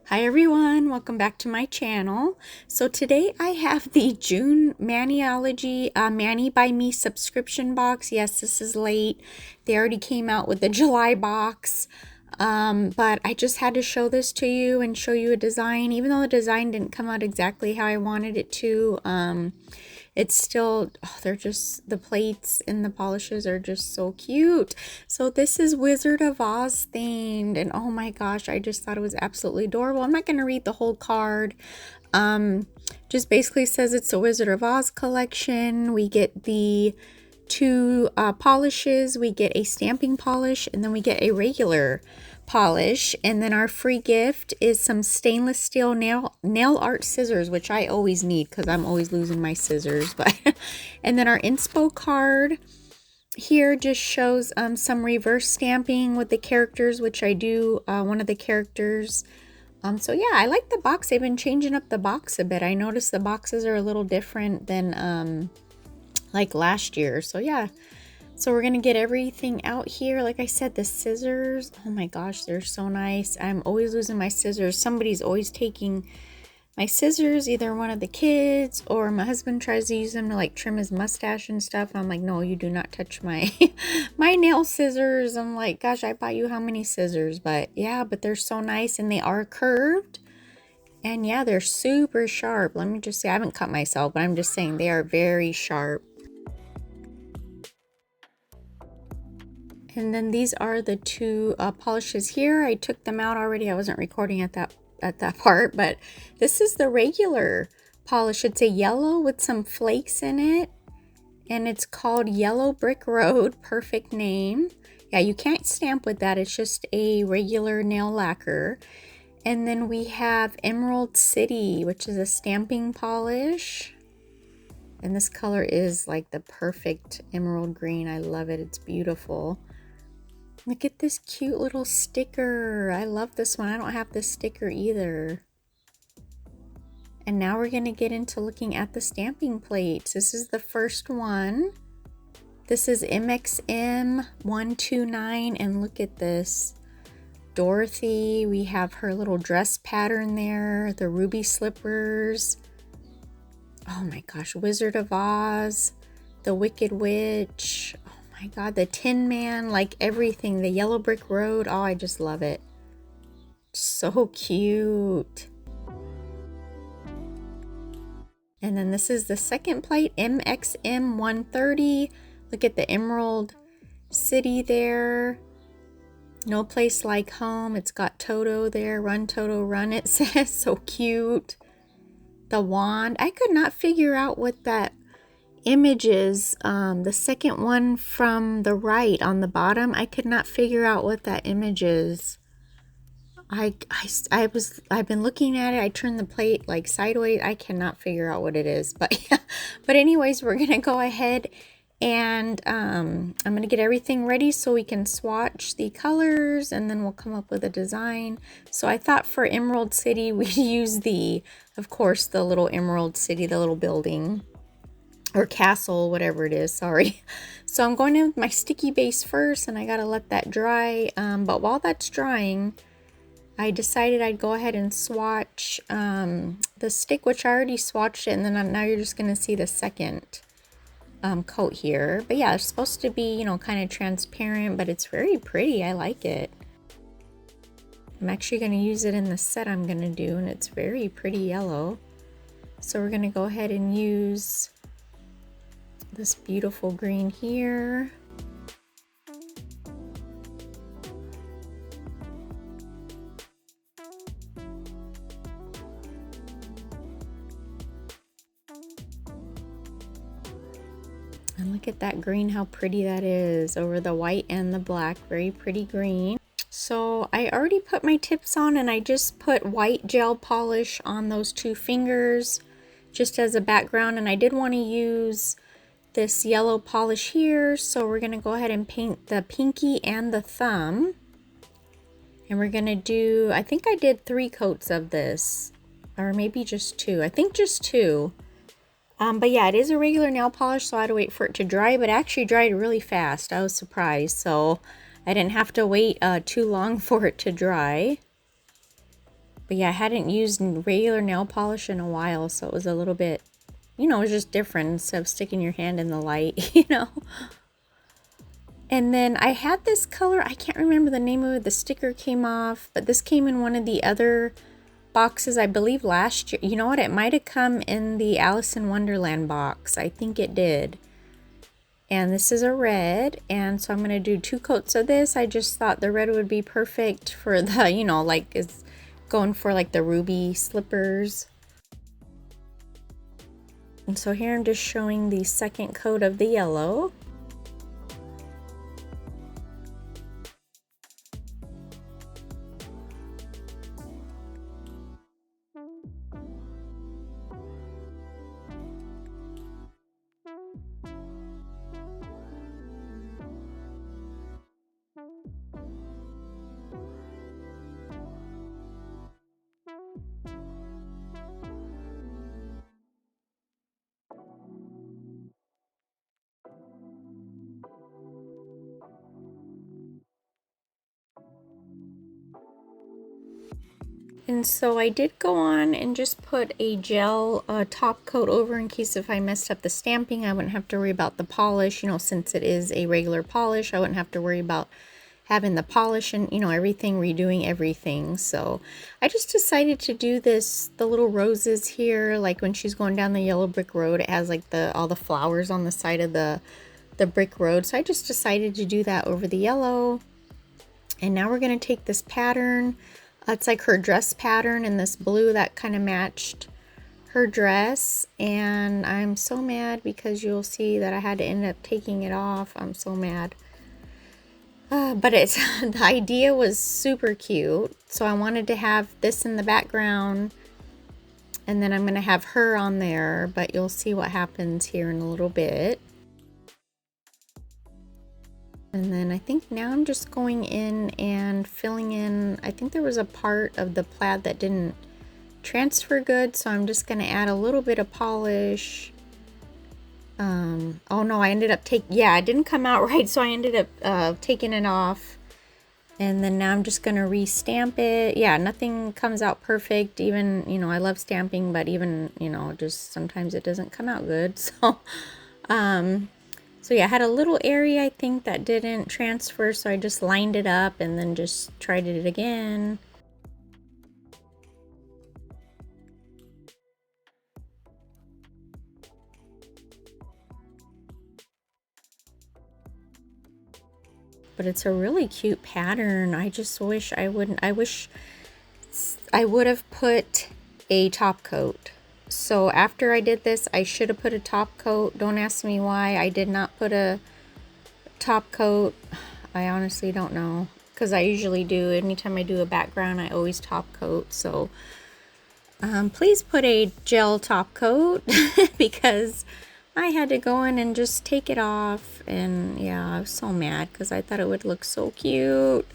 Hi everyone, welcome back to my channel. So today I have the June Maniology Mani by Me subscription box. Yes, this is late. They already came out with the July box. But I just had to show this to you and show you a design. Even though the design didn't come out exactly how I wanted it to, it's still, they're just, the plates and the polishes are just so cute. So this is Wizard of Oz themed, and oh my gosh, I just thought it was absolutely adorable. I'm not going to read the whole card. Just basically says it's a Wizard of Oz collection. We get the two polishes. We get a stamping polish, and then we get a regular polish, and then our free gift is some stainless steel nail art scissors, which I always need because I'm always losing my scissors. But and then our inspo card here just shows some reverse stamping with the characters, which I do one of the characters. So yeah, I like the box. They've been changing up the box a bit. I noticed the boxes are a little different than like last year. So yeah, so we're gonna get everything out here. Like I said, the scissors, oh my gosh, they're so nice. I'm always losing my scissors. Somebody's always taking my scissors, either one of the kids or my husband tries to use them to like trim his mustache and stuff. I'm like, no, you do not touch my my nail scissors. I'm like, gosh, I bought you how many scissors? But yeah, but they're so nice, and they are curved. And yeah, they're super sharp. Let me just say, I haven't cut myself, but I'm just saying they are very sharp. And then these are the two polishes here. I took them out already. I wasn't recording at that part, but this is the regular polish. It's a yellow with some flakes in it, and it's called Yellow Brick Road. Perfect name. Yeah, you can't stamp with that. It's just a regular nail lacquer. And then we have Emerald City, which is a stamping polish. And this color is like the perfect emerald green. I love it. It's beautiful. Look at this cute little sticker. I love this one. I don't have this sticker either. And now we're going to get into looking at the stamping plates. This is the first one. This is MXM129, and look at this. Dorothy, we have her little dress pattern there, the ruby slippers. Oh my gosh, Wizard of Oz, the Wicked Witch. My God, the Tin Man, like everything, the Yellow Brick Road. Oh, I just love it. So cute. And then this is the second plate, MXM130. Look at the Emerald City there. No Place Like Home. It's got Toto there. Run, Toto, run, it says. So cute. The wand. I could not figure out what that images, the second one from the right on the bottom, I could not figure out what that image is. I've been looking at it. I turned the plate like sideways. I cannot figure out what it is, but yeah. But anyways, we're gonna go ahead and I'm gonna get everything ready so we can swatch the colors, and then we'll come up with a design. So I thought for Emerald City we'd use of course, the little Emerald City, the little building or castle, whatever it is, sorry. So I'm going in with my sticky base first, and I gotta let that dry. But while that's drying, I decided I'd go ahead and swatch the stick, which I already swatched it, and then now you're just gonna see the second coat here. But yeah, it's supposed to be, you know, kind of transparent, but it's very pretty. I like it. I'm actually gonna use it in the set I'm gonna do, and it's very pretty yellow. So we're gonna go ahead and use this beautiful green here. And look at that green, how pretty that is over the white and the black. Very pretty green. So I already put my tips on, and I just put white gel polish on those two fingers just as a background, and I did want to use this yellow polish here, so we're going to go ahead and paint the pinky and the thumb. And we're going to do, I think I did 3 coats of this, or maybe just 2. I think just 2. But yeah, it is a regular nail polish, so I had to wait for it to dry, but it actually dried really fast. I was surprised. So I didn't have to wait too long for it to dry. But yeah, I hadn't used regular nail polish in a while, so it was a little bit, you know, it was just different instead of sticking your hand in the light, you know. And then I had this color, I can't remember the name of it, the sticker came off, but this came in one of the other boxes, I believe last year. You know what, it might have come in the Alice in Wonderland box. I think it did. And this is a red, and so I'm going to do 2 coats of this. I just thought the red would be perfect for the, you know, like is going for like the ruby slippers. And so here I'm just showing the second coat of the yellow. And so I did go on and just put a gel top coat over in case if I messed up the stamping, I wouldn't have to worry about the polish. You know, since it is a regular polish, I wouldn't have to worry about having the polish and, you know, everything, redoing everything. So I just decided to do this, the little roses here, like when she's going down the yellow brick road, it has like all the flowers on the side of the brick road. So I just decided to do that over the yellow. And now we're going to take this pattern. It's like her dress pattern in this blue that kind of matched her dress. And I'm so mad because you'll see that I had to end up taking it off. I'm so mad. But it's the idea was super cute. So I wanted to have this in the background. And then I'm going to have her on there. But you'll see what happens here in a little bit. And then I think now I'm just going in and filling in, I think there was a part of the plaid that didn't transfer good, so I'm just going to add a little bit of polish. Oh no, I ended up yeah, it didn't come out right, so I ended up taking it off. And then now I'm just going to re-stamp it. Yeah, nothing comes out perfect, even, you know, I love stamping, but even, you know, just sometimes it doesn't come out good, so, so yeah, I had a little area, I think, that didn't transfer, so I just lined it up and then just tried it again. But it's a really cute pattern. I just wish I wish I would have put a top coat. So after I did this, I should have put a top coat. Don't ask me why I did not put a top coat. I honestly don't know, because I usually do. Anytime I do a background, I always top coat. So please put a gel top coat because I had to go in and just take it off. And yeah, I was so mad because I thought it would look so cute.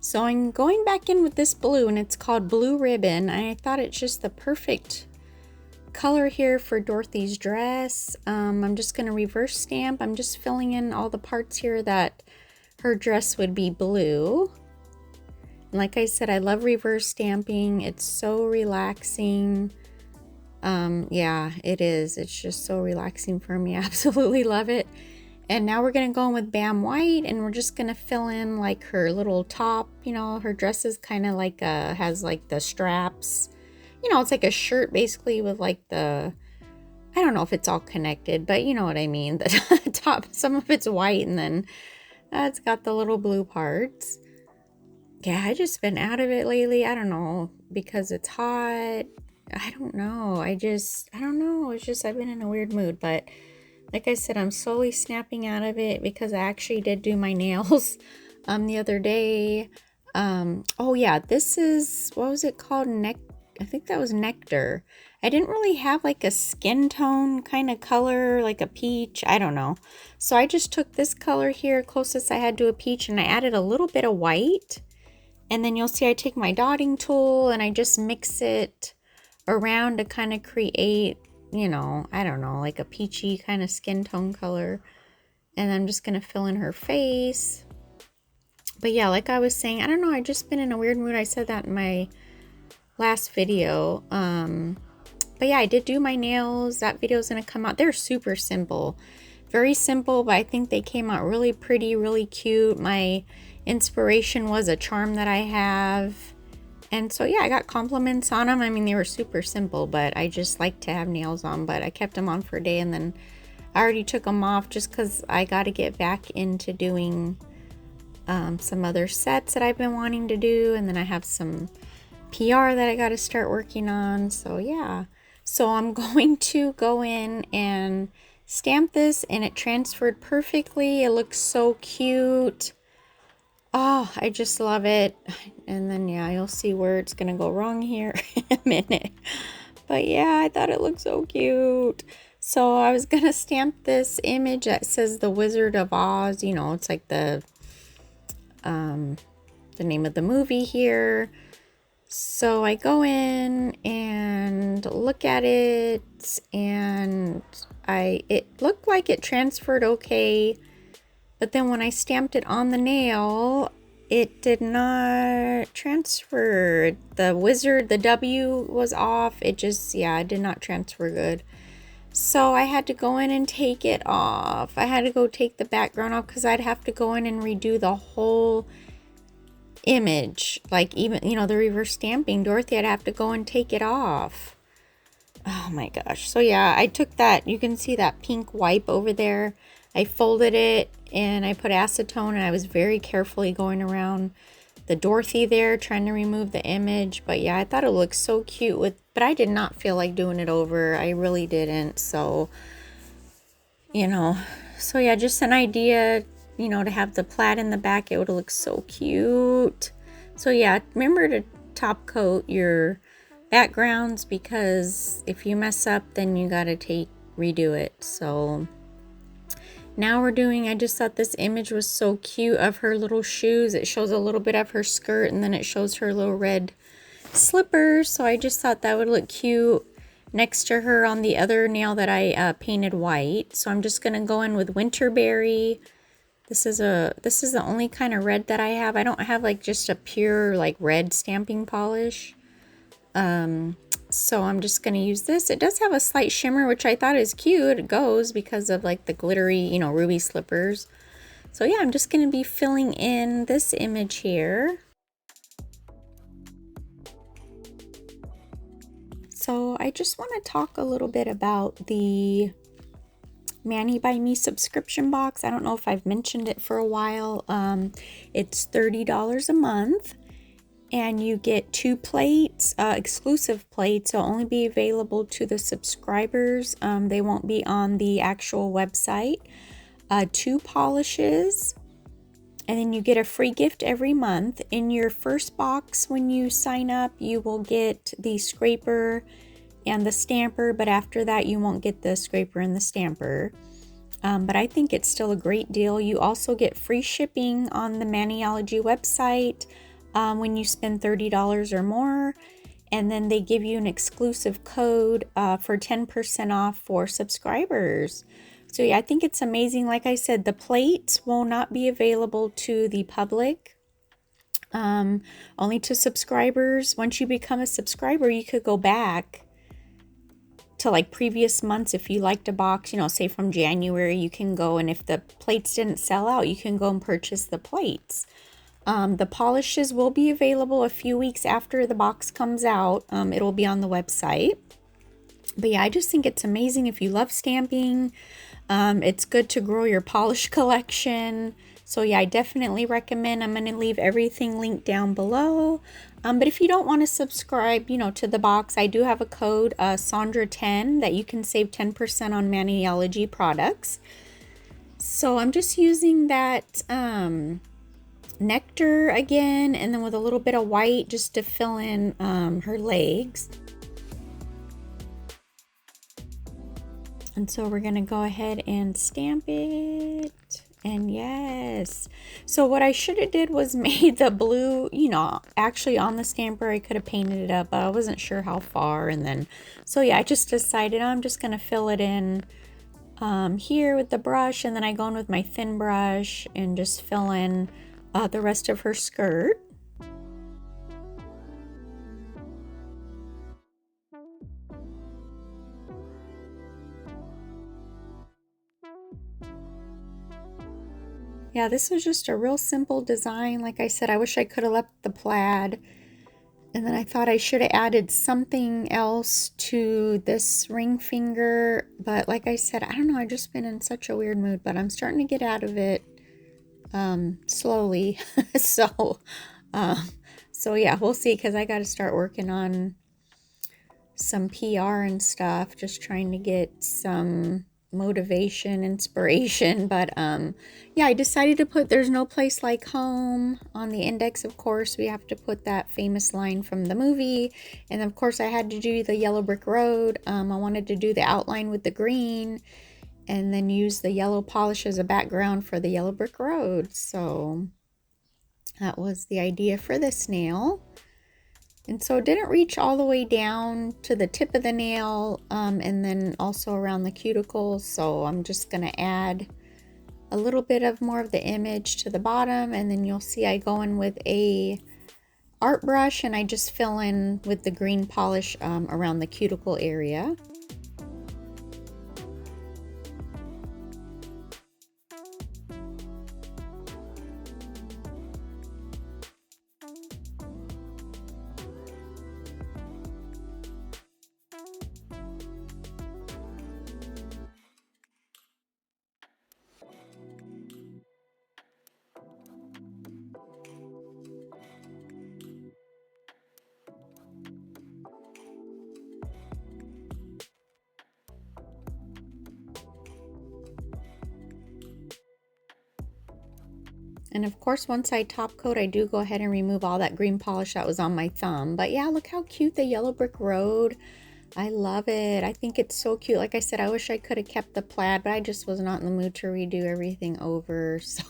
So I'm going back in with this blue, and it's called Blue Ribbon. I thought it's just the perfect color here for Dorothy's dress. I'm just going to reverse stamp. I'm just filling in all the parts here that her dress would be blue. And like I said, I love reverse stamping. It's so relaxing. Yeah, it is. It's just so relaxing for me. I absolutely love it. And now we're going to go in with Bam White, and we're just going to fill in like her little top. You know, her dress is kind of like has like the straps. You know, it's like a shirt basically with like I don't know if it's all connected, but you know what I mean. The top, some of it's white, and then it's got the little blue parts. Yeah, I just been out of it lately. I don't know, because it's hot. I don't know. I don't know. It's just, I've been in a weird mood, but like I said, I'm slowly snapping out of it because I actually did do my nails the other day. Oh yeah, this is, what was it called? I think that was Nectar. I didn't really have like a skin tone kind of color, like a peach. I don't know. So I just took this color here, closest I had to a peach, and I added a little bit of white. And then you'll see I take my dotting tool and I just mix it around to kind of create, you know, I don't know, like a peachy kind of skin tone color. And I'm just going to fill in her face. But yeah, like I was saying, I don't know, I've just been in a weird mood. I said that in my last video. But yeah, I did do my nails. That video is going to come out. They're super simple. Very simple, but I think they came out really pretty, really cute. My inspiration was a charm that I have. And so yeah, I got compliments on them. I mean, they were super simple, but I just like to have nails on. But I kept them on for a day, and then I already took them off just because I got to get back into doing some other sets that I've been wanting to do. And then I have some PR that I got to start working on. So yeah. So I'm going to go in and stamp this, and it transferred perfectly. It looks so cute. Oh, I just love it. And then yeah, you'll see where it's gonna go wrong here in a minute. But yeah, I thought it looked so cute. So I was gonna stamp this image that says the Wizard of Oz. You know, it's like the name of the movie here. So I go in and look at it, and it looked like it transferred okay. But then when I stamped it on the nail, it did not transfer. The wizard, the W was off. It just, yeah, it did not transfer good. So I had to go in and take it off. I had to go take the background off because I'd have to go in and redo the whole image. Like even, you know, the reverse stamping. Dorothy, I'd have to go and take it off. Oh my gosh. So yeah, I took that. You can see that pink wipe over there. I folded it and I put acetone, and I was very carefully going around the Dorothy there trying to remove the image. But yeah, I thought it looked so cute but I did not feel like doing it over. I really didn't. So, you know, so yeah, just an idea, you know, to have the plaid in the back. It would look so cute. So yeah, remember to top coat your backgrounds, because if you mess up, then you gotta redo it. So now we're doing, I just thought this image was so cute of her little shoes. It shows a little bit of her skirt, and then it shows her little red slippers. So I just thought that would look cute next to her on the other nail that I painted white. So I'm just going to go in with Winterberry. This is the only kind of red that I have. I don't have like just a pure like red stamping polish. So I'm just going to use this. It does have a slight shimmer, which I thought is cute. It goes because of like the glittery, you know, ruby slippers. So yeah, I'm just going to be filling in this image here. So I just want to talk a little bit about the Mani by Me subscription box. I don't know if I've mentioned it for a while. It's $30 a month. And you get 2 plates, exclusive plates. They'll only be available to the subscribers. They won't be on the actual website. 2 polishes, and then you get a free gift every month. In your first box, when you sign up, you will get the scraper and the stamper, but after that, you won't get the scraper and the stamper. But I think it's still a great deal. You also get free shipping on the Maniology website when you spend $30 or more, and then they give you an exclusive code for 10% off for subscribers. So yeah, I think it's amazing. Like I said, the plates will not be available to the public, only to subscribers. Once you become a subscriber, you could go back to like previous months. If you liked a box, you know, say from January, you can go, and if the plates didn't sell out, you can go and purchase the plates. The polishes will be available a few weeks after the box comes out. It'll be on the website. But yeah, I just think it's amazing if you love stamping. It's good to grow your polish collection. So yeah, I definitely recommend. I'm going to leave everything linked down below. But if you don't want to subscribe, you know, to the box, I do have a code, Sondra10, that you can save 10% on Maniology products. So I'm just using that nectar again, and then with a little bit of white just to fill in her legs. And so we're going to go ahead and stamp it. And yes, so what I should have did was made the blue, you know, actually on the stamper. I could have painted it up, but I wasn't sure how far. And then, so yeah, I just decided I'm just going to fill it in here with the brush, and then I go in with my thin brush and just fill in the rest of her skirt. Yeah, this was just a real simple design. Like I said, I wish I could have left the plaid. And then I thought I should have added something else to this ring finger. But like I said, I don't know, I've just been in such a weird mood. But I'm starting to get out of it slowly. So yeah, we'll see, because I got to start working on some PR and stuff, just trying to get some motivation, inspiration. But yeah, I decided to put "There's No Place Like Home" on the index. Of course, we have to put that famous line from the movie. And of course, I had to do the yellow brick road. I wanted to do the outline with the green and then use the yellow polish as a background for the yellow brick road. So that was the idea for this nail. And so it didn't reach all the way down to the tip of the nail, and then also around the cuticles. So I'm just going to add a little bit of more of the image to the bottom, and then you'll see I go in with a art brush and I just fill in with the green polish around the cuticle area. And of course, once I top coat, I do go ahead and remove all that green polish that was on my thumb. But yeah, look how cute the yellow brick road. I love it. I think it's so cute. Like I said, I wish I could have kept the plaid, but I just was not in the mood to redo everything over. So,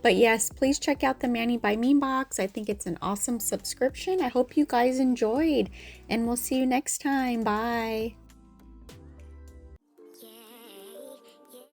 but yes, please check out the Mani by Me box. I think it's an awesome subscription. I hope you guys enjoyed, and we'll see you next time. Bye.